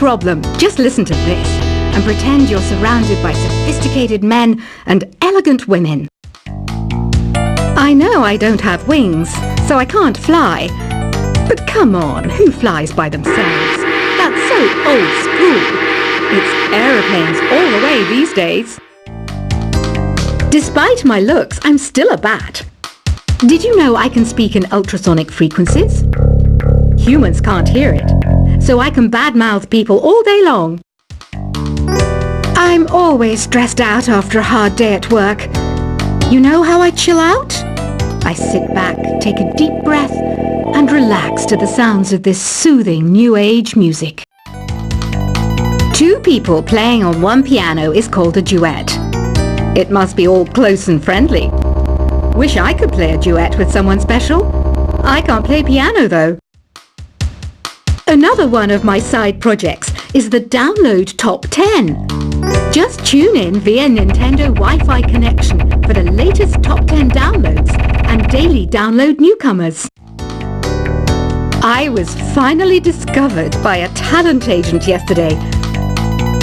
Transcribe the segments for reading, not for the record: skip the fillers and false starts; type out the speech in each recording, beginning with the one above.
problem. Just listen to this and pretend you're surrounded by sophisticated men and elegant women. I know I don't have wings, so I can't fly. But come on, who flies by themselves? That's so old school. It's aeroplanes all the way these days. Despite my looks, I'm still a bat. Did you know I can speak in ultrasonic frequencies? Humans can't hear it, so I can badmouth people all day long. I'm always stressed out after a hard day at work. You know how I chill out? I sit back, take a deep breath, and relax to the sounds of this soothing new age music. Two people playing on one piano is called a duet. It must be all close and friendly. Wish I could play a duet with someone special. I can't play piano though. Another one of my side projects is the Download Top 10. Just tune in via Nintendo Wi-Fi connection for the latest Top 10 downloads and daily download newcomers. I was finally discovered by a talent agent yesterday,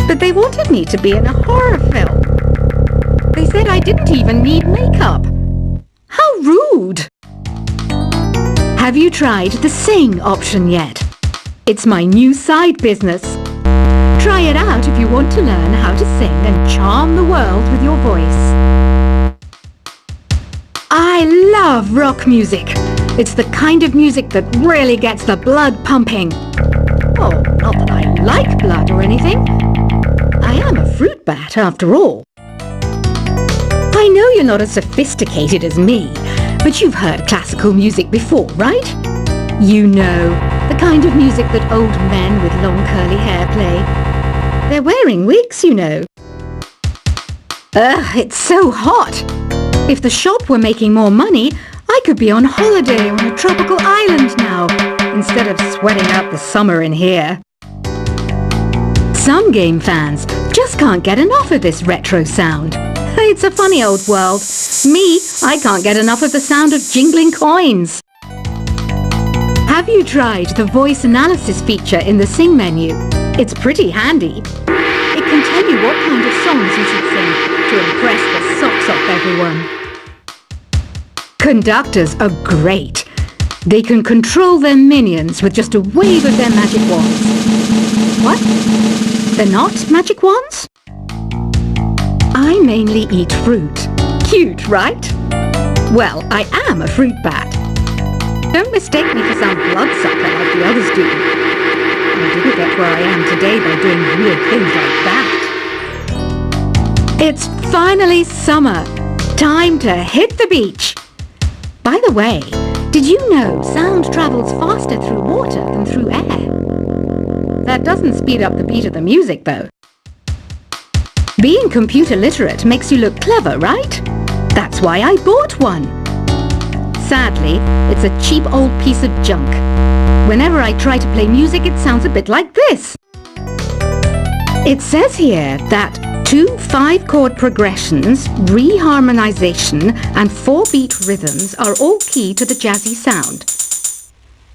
but they wanted me to be in a horror film. They said I didn't even need makeup. How rude! Have you tried the Sing option yet? It's my new side business. Try it out if you want to learn how to sing and charm the world with your voice. I love rock music. It's the kind of music that really gets the blood pumping. Oh, not that I like blood or anything. I am a fruit bat after all. I know you're not as sophisticated as me, but you've heard classical music before, right? You know, the kind of music that old men with long curly hair play. They're wearing wigs, you know. Ugh, it's so hot. If the shop were making more money, I could be on holiday on a tropical island now, instead of sweating out the summer in here. Some game fans just can't get enough of this retro sound. It's a funny old world. Me, I can't get enough of the sound of jingling coins. Have you tried the voice analysis feature in the Sing menu? It's pretty handy. It can tell you what kind of songs you should sing to impress the socks off everyone. Conductors are great. They can control their minions with just a wave of their magic wands. What? They're not magic wands? I mainly eat fruit. Cute, right? Well, I am a fruit bat. Don't mistake me for some bloodsucker like the others do. I didn't get where I am today by doing weird things like that. It's finally summer. Time to hit the beach. By the way, did you know sound travels faster through water than through air? That doesn't speed up the beat of the music, though. Being computer literate makes you look clever, right? That's why I bought one. Sadly, it's a cheap old piece of junk. Whenever I try to play music, it sounds a bit like this. It says here that 2 5-chord progressions, reharmonization, and 4-beat rhythms are all key to the jazzy sound.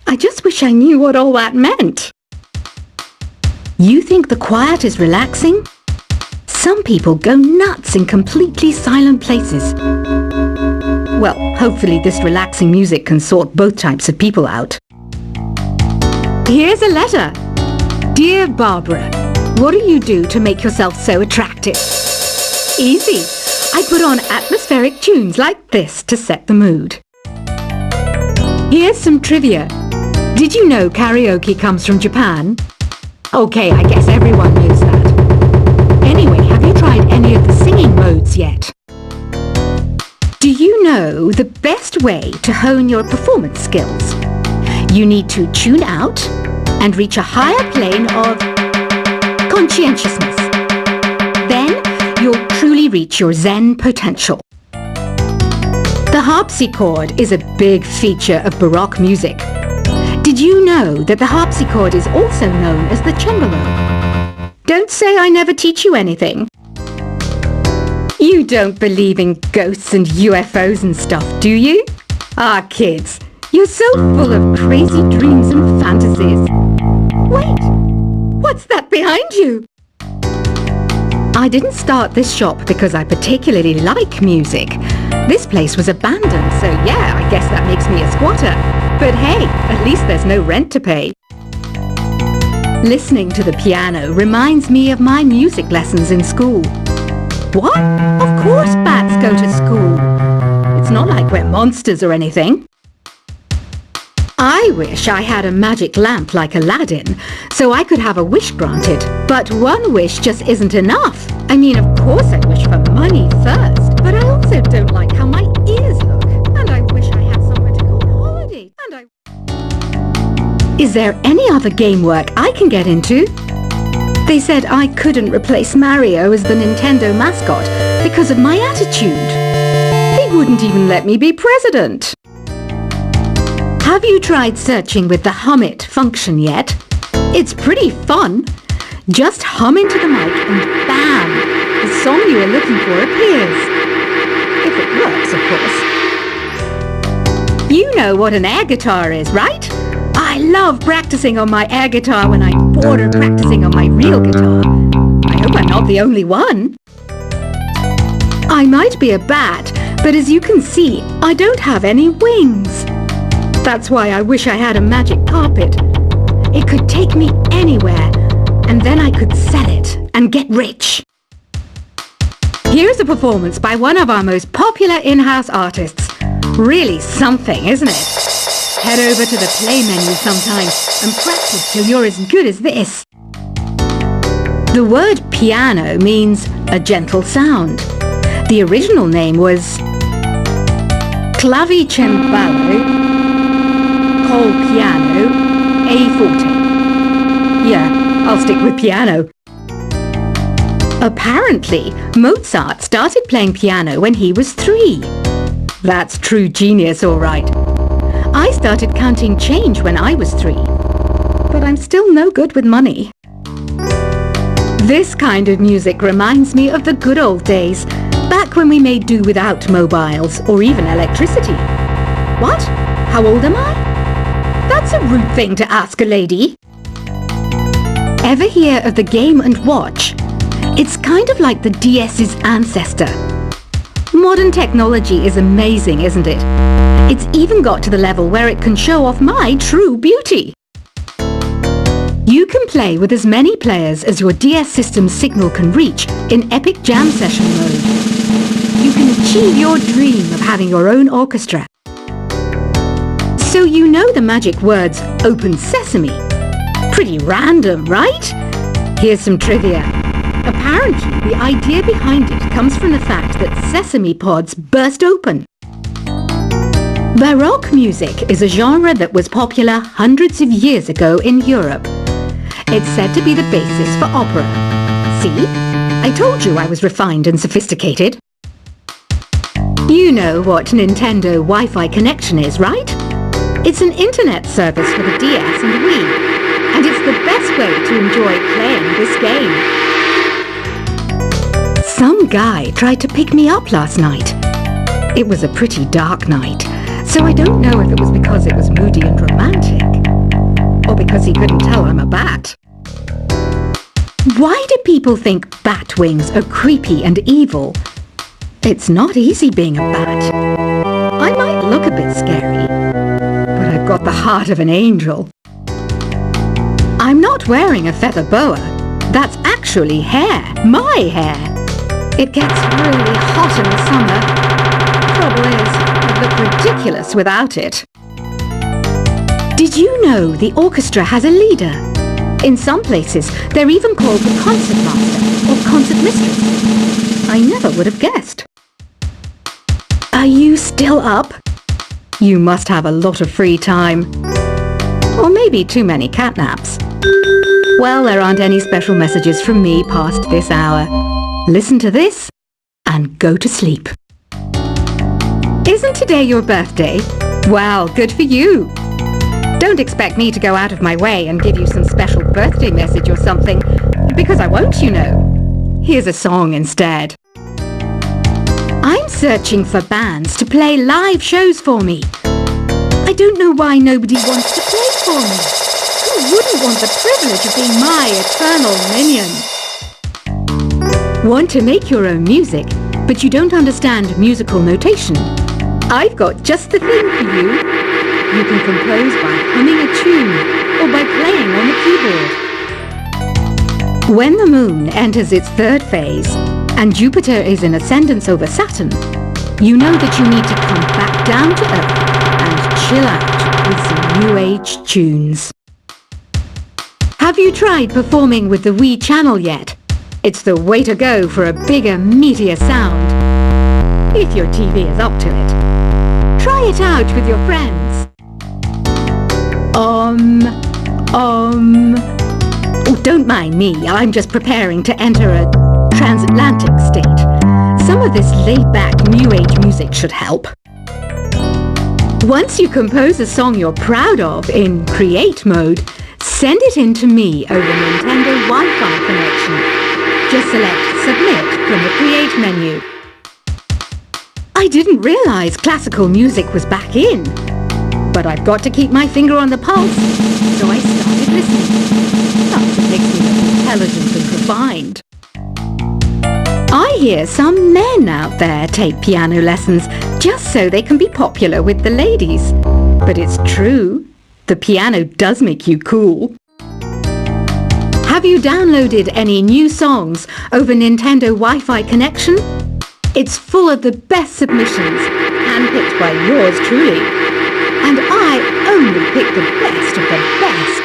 I just wish I knew what all that meant. You think the quiet is relaxing? Some people go nuts in completely silent places. Well, hopefully this relaxing music can sort both types of people out. Here's a letter. Dear Barbara, what do you do to make yourself so attractive? Easy. I put on atmospheric tunes like this to set the mood. Here's some trivia. Did you know karaoke comes from Japan? Okay, I guess everyone knows that. Anyway, have you tried any of the singing modes yet? Do you know the best way to hone your performance skills? You need to tune out and reach a higher plane of conscientiousness. Then you'll truly reach your Zen potential. The harpsichord is a big feature of Baroque music. Did you know that the harpsichord is also known as the cembalo? Don't say I never teach you anything. You don't believe in ghosts and UFOs and stuff, do you? Ah, kids, you're so full of crazy dreams and fantasies. Wait, what What's that behind you? I didn't start this shop because I particularly like music. This place was abandoned, so yeah, I guess that makes me a squatter. But hey, at least there's no rent to pay. Listening to the piano reminds me of my music lessons in school. What? Of course bats go to school. It's not like we're monsters or anything. I wish I had a magic lamp like Aladdin, so I could have a wish granted. But one wish just isn't enough. I mean, of course I wish for money first, but I also don't like how my ears look. And I wish I had somewhere to go on holiday. Is there any other game work I can get into? They said I couldn't replace Mario as the Nintendo mascot because of my attitude. They wouldn't even let me be president. Have you tried searching with the Hum It function yet? It's pretty fun. Just hum into the mic and bam! The song you are looking for appears. If it works, of course. You know what an air guitar is, right? I love practicing on my air guitar when I'm bored of practicing on my real guitar. I hope I'm not the only one. I might be a bat, but as you can see, I don't have any wings. That's why I wish I had a magic carpet. It could take me anywhere, and then I could sell it and get rich. Here's a performance by one of our most popular in-house artists. Really something, isn't it? Head over to the play menu sometime and practice till you're as good as this. The word piano means a gentle sound. The original name was Clavicembalo col piano a forte. Yeah, I'll stick with piano. Apparently, Mozart started playing piano when he was 3. That's true genius, all right. I started counting change when I was 3, but I'm still no good with money. This kind of music reminds me of the good old days, back when we made do without mobiles or even electricity. What? How old am I? That's a rude thing to ask a lady. Ever hear of the Game & Watch? It's kind of like the DS's ancestor. Modern technology is amazing, isn't it? It's even got to the level where it can show off my true beauty. You can play with as many players as your DS system's signal can reach in Epic Jam Session mode. You can achieve your dream of having your own orchestra. So you know the magic words "Open Sesame." Pretty random, right? Here's some trivia. Apparently, the idea behind it comes from the fact that sesame pods burst open. Baroque music is a genre that was popular hundreds of years ago in Europe. It's said to be the basis for opera. See? I told you I was refined and sophisticated. You know what Nintendo Wi-Fi connection is, right? It's an internet service for the DS and Wii, and it's the best way to enjoy playing this game. Some guy tried to pick me up last night. It was a pretty dark night, so I don't know if it was because it was moody and romantic, or because he couldn't tell I'm a bat. Why do people think bat wings are creepy and evil? It's not easy being a bat. I might look a bit scary, but I've got the heart of an angel. I'm not wearing a feather boa. That's actually hair, my hair. It gets really hot in the summer. Trouble is, I'd look ridiculous without it. Did you know the orchestra has a leader? In some places, they're even called the concert master or concert mistress. I never would have guessed. Are you still up? You must have a lot of free time. Or maybe too many catnaps. Well, there aren't any special messages from me past this hour. Listen to this and go to sleep. Isn't today your birthday? Well, good for you. Don't expect me to go out of my way and give you some special birthday message or something, because I won't, you know. Here's a song instead. I'm searching for bands to play live shows for me. I don't know why nobody wants to play for me. Who wouldn't want the privilege of being my eternal minion? Want to make your own music, but you don't understand musical notation? I've got just the thing for you. You can compose by humming a tune or by playing on the keyboard. When the moon enters its third phase and Jupiter is in ascendance over Saturn, you know that you need to come back down to earth and chill out with some new age tunes. Have you tried performing with the Wii channel yet? It's the way to go for a bigger, meatier sound. If your TV is up to it. Try it out with your friends. Oh, don't mind me. I'm just preparing to enter a transatlantic state. Some of this laid-back New Age music should help. Once you compose a song you're proud of in Create mode, send it in to me over Nintendo Wi-Fi connection. Just select Submit from the Create menu. I didn't realize classical music was back in. But I've got to keep my finger on the pulse, so I started listening. That's what makes me look intelligent and refined. I hear some men out there take piano lessons just so they can be popular with the ladies. But it's true, the piano does make you cool. Have you downloaded any new songs over Nintendo Wi-Fi connection? It's full of the best submissions, handpicked by yours truly. And I only pick the best of the best.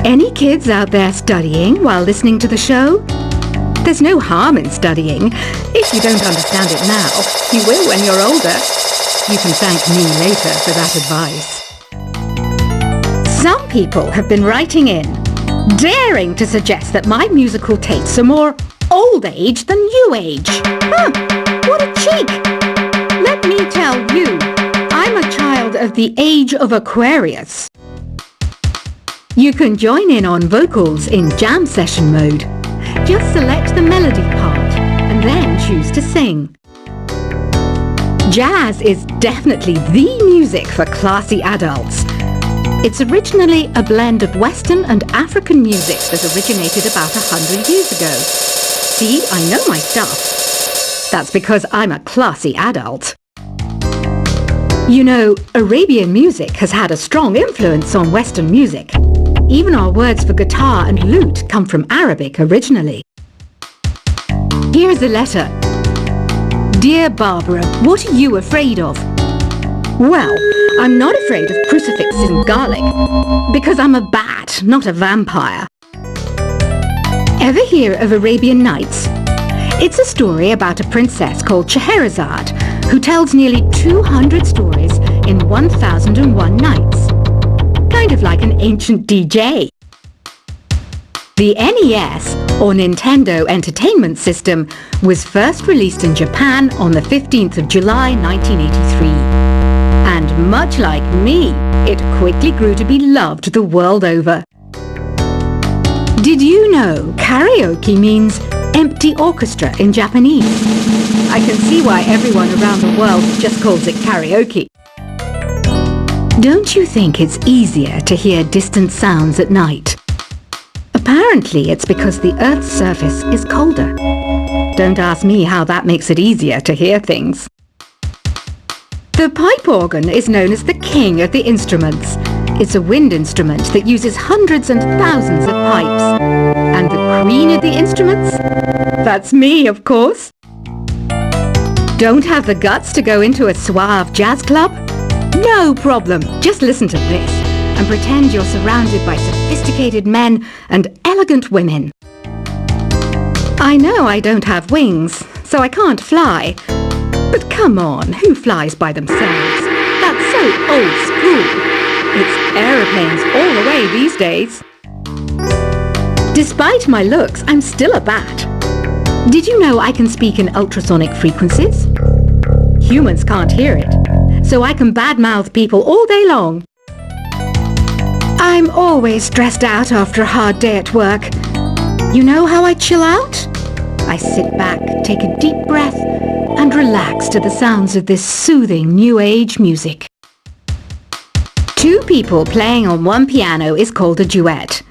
Any kids out there studying while listening to the show? There's no harm in studying. If you don't understand it now, you will when you're older. You can thank me later for that advice. Some people have been writing in, daring to suggest that my musical tastes are more old age than new age. Huh, what a cheek! Let me tell you, I'm a child of the age of Aquarius. You can join in on vocals in jam session mode. Just select the melody part and then choose to sing. Jazz is definitely the music for classy adults. It's originally a blend of Western and African music that originated about 100 years ago. See, I know my stuff. That's because I'm a classy adult. You know, Arabian music has had a strong influence on Western music. Even our words for guitar and lute come from Arabic originally. Here's a letter. Dear Barbara, what are you afraid of? Well, I'm not afraid of crucifixes and garlic, because I'm a bat, not a vampire. Ever hear of Arabian Nights? It's a story about a princess called Scheherazade, who tells nearly 200 stories in 1001 nights. Kind of like an ancient DJ. The NES, or Nintendo Entertainment System, was first released in Japan on the 15th of July 1983. And much like me, it quickly grew to be loved the world over. Did you know karaoke means empty orchestra in Japanese? I can see why everyone around the world just calls it karaoke. Don't you think it's easier to hear distant sounds at night? Apparently it's because the Earth's surface is colder. Don't ask me how that makes it easier to hear things. The pipe organ is known as the king of the instruments. It's a wind instrument that uses hundreds and thousands of pipes. And the queen of the instruments? That's me, of course. Don't have the guts to go into a suave jazz club? No problem. Just listen to this and pretend you're surrounded by sophisticated men and elegant women. I know I don't have wings, so I can't fly. But come on, who flies by themselves? That's so old school. It's aeroplanes all the way these days. Despite my looks, I'm still a bat. Did you know I can speak in ultrasonic frequencies? Humans can't hear it, so I can badmouth people all day long. I'm always stressed out after a hard day at work. You know how I chill out? I sit back, take a deep breath, and relax to the sounds of this soothing new age music. Two people playing on one piano is called a duet.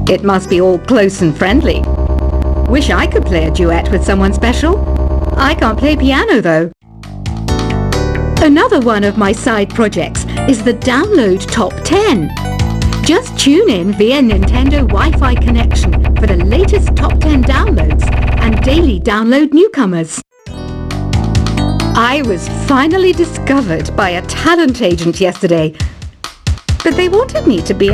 It must be all close and friendly. Wish I could play a duet with someone special. I can't play piano though. Another one of my side projects is the Download Top 10. Just tune in via Nintendo Wi-Fi connection for the latest Top 10 downloads and daily download newcomers. I was finally discovered by a talent agent yesterday, but they wanted me to be